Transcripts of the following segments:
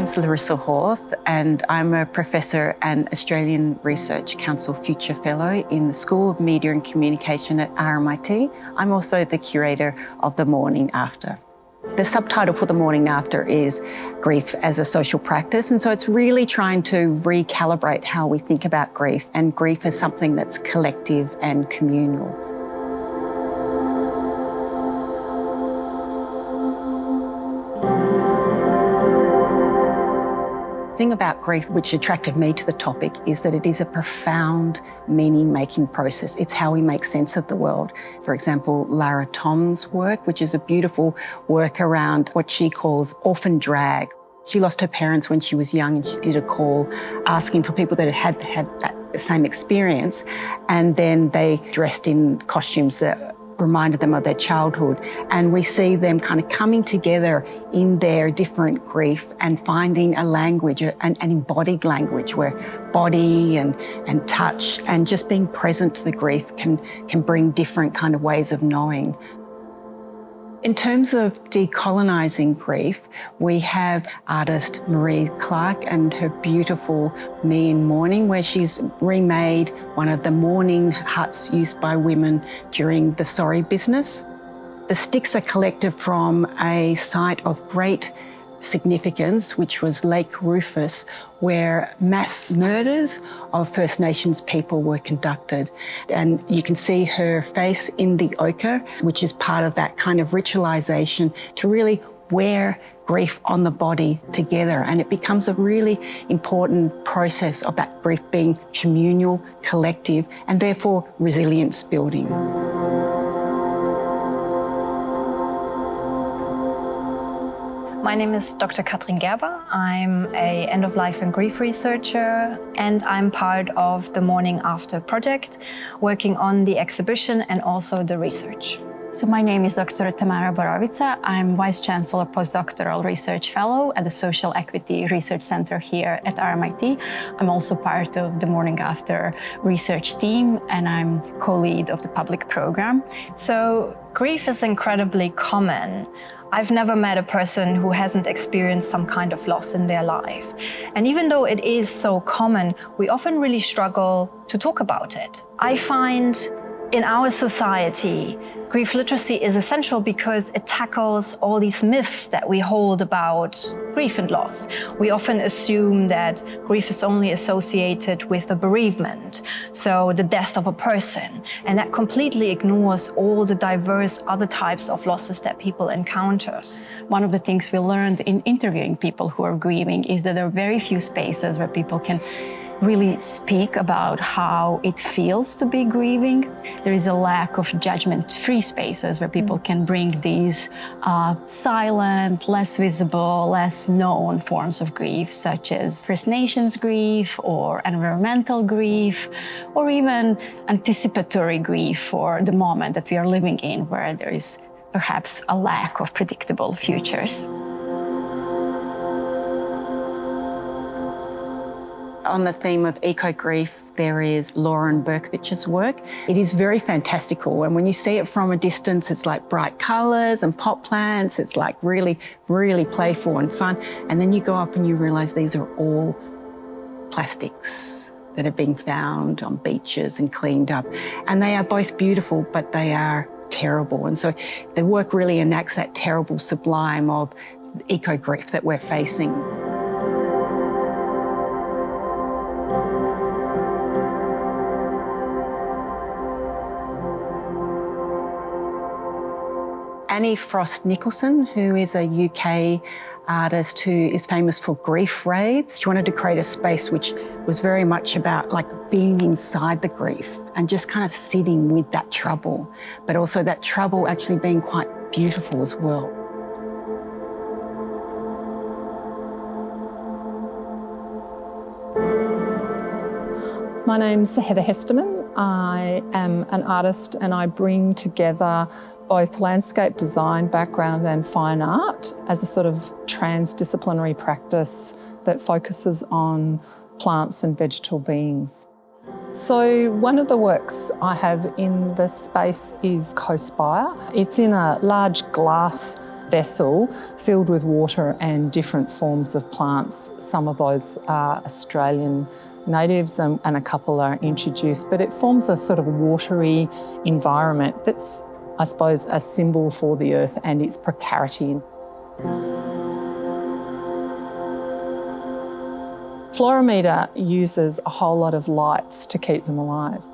name's Larissa Hjorth and I'm a professor and Australian Research Council Future Fellow in the School of Media and Communication at RMIT. I'm also the curator of the Mourning After. The subtitle for the Mourning After is Grief as a Social Practice, and so it's really trying to recalibrate how we think about grief, and grief as something that's collective and communal. The thing about grief which attracted me to the topic is that it is a profound meaning-making process. It's how we make sense of the world. For example, Lara Tom's work, which is a beautiful work around what she calls orphan drag. She lost her parents when she was young, and she did a call asking for people that had that same experience, and then they dressed in costumes that reminded them of their childhood. And we see them kind of coming together in their different grief and finding a language, an embodied language where body and touch and just being present to the grief can bring different kind of ways of knowing. In terms of decolonising grief, we have artist Marie Clark and her beautiful Me in Mourning, where she's remade one of the mourning huts used by women during the sorry business. The sticks are collected from a site of great significance, which was Lake Rufus, where mass murders of First Nations people were conducted. And you can see her face in the ochre, which is part of that kind of ritualisation to really wear grief on the body together. And it becomes a really important process of that grief being communal, collective, and therefore resilience building. My name is Dr. Katrin Gerber. I'm an end-of-life and grief researcher, and I'm part of the Mourning After project, working on the exhibition and also the research. So my name is Dr. Tamara Borovica. I'm Vice Chancellor Postdoctoral Research Fellow at the Social Equity Research Center here at RMIT. I'm also part of the Mourning After research team, and I'm co-lead of the public program. So grief is incredibly common. I've never met a person who hasn't experienced some kind of loss in their life. And even though it is so common, we often really struggle to talk about it. I find in our society, grief literacy is essential because it tackles all these myths that we hold about grief and loss. We often assume that grief is only associated with a bereavement, so the death of a person, and that completely ignores all the diverse other types of losses that people encounter. One of the things we learned in interviewing people who are grieving is that there are very few spaces where people can really speak about how it feels to be grieving. There is a lack of judgment-free spaces where people can bring these silent, less visible, less known forms of grief, such as First Nations grief or environmental grief, or even anticipatory grief for the moment that we are living in, where there is perhaps a lack of predictable futures. On the theme of eco-grief, there is Lauren Berkovich's work. It is very fantastical, and when you see it from a distance, it's like bright colours and pot plants. It's like really, really playful and fun. And then you go up and you realise these are all plastics that are being found on beaches and cleaned up. And they are both beautiful, but they are terrible. And so the work really enacts that terrible sublime of eco-grief that we're facing. Annie Frost Nicholson, who is a UK artist who is famous for grief raves. She wanted to create a space which was very much about like being inside the grief and just kind of sitting with that trouble, but also that trouble actually being quite beautiful as well. My name's Heather Hesterman. I am an artist and I bring together both landscape design background and fine art as a sort of transdisciplinary practice that focuses on plants and vegetal beings. So one of the works I have in this space is Co-Spire. It's in a large glass vessel filled with water and different forms of plants. Some of those are Australian natives and a couple are introduced, but it forms a sort of watery environment that's, I suppose, a symbol for the earth and its precarity. Florimeter uses a whole lot of lights to keep them alive.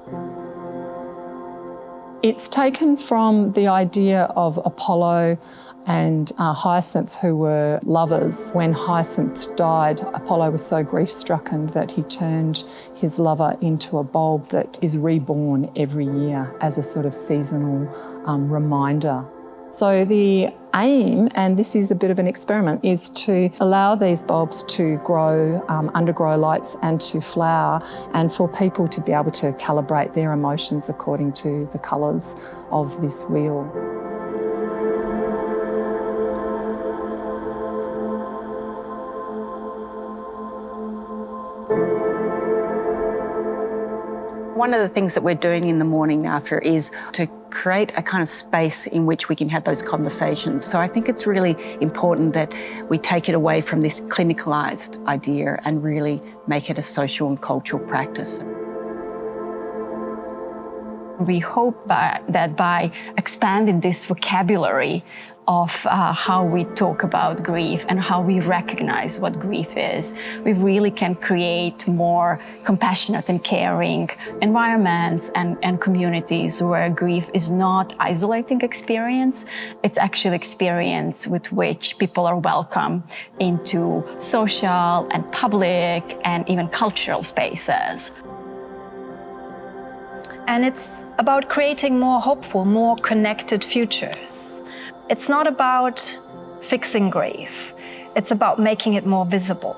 It's taken from the idea of Apollo and Hyacinth, who were lovers. When Hyacinth died, Apollo was so grief-stricken that he turned his lover into a bulb that is reborn every year as a sort of seasonal reminder. So the aim, and this is a bit of an experiment, is to allow these bulbs to grow, undergrow lights and to flower, and for people to be able to calibrate their emotions according to the colours of this wheel. One of the things that we're doing in the Mourning After is to create a kind of space in which we can have those conversations. So I think it's really important that we take it away from this clinicalised idea and really make it a social and cultural practice. We hope that by expanding this vocabulary of how we talk about grief and how we recognize what grief is, we really can create more compassionate and caring environments and communities where grief is not isolating experience, it's actually experience with which people are welcome into social and public and even cultural spaces. And it's about creating more hopeful, more connected futures. It's not about fixing grief. It's about making it more visible.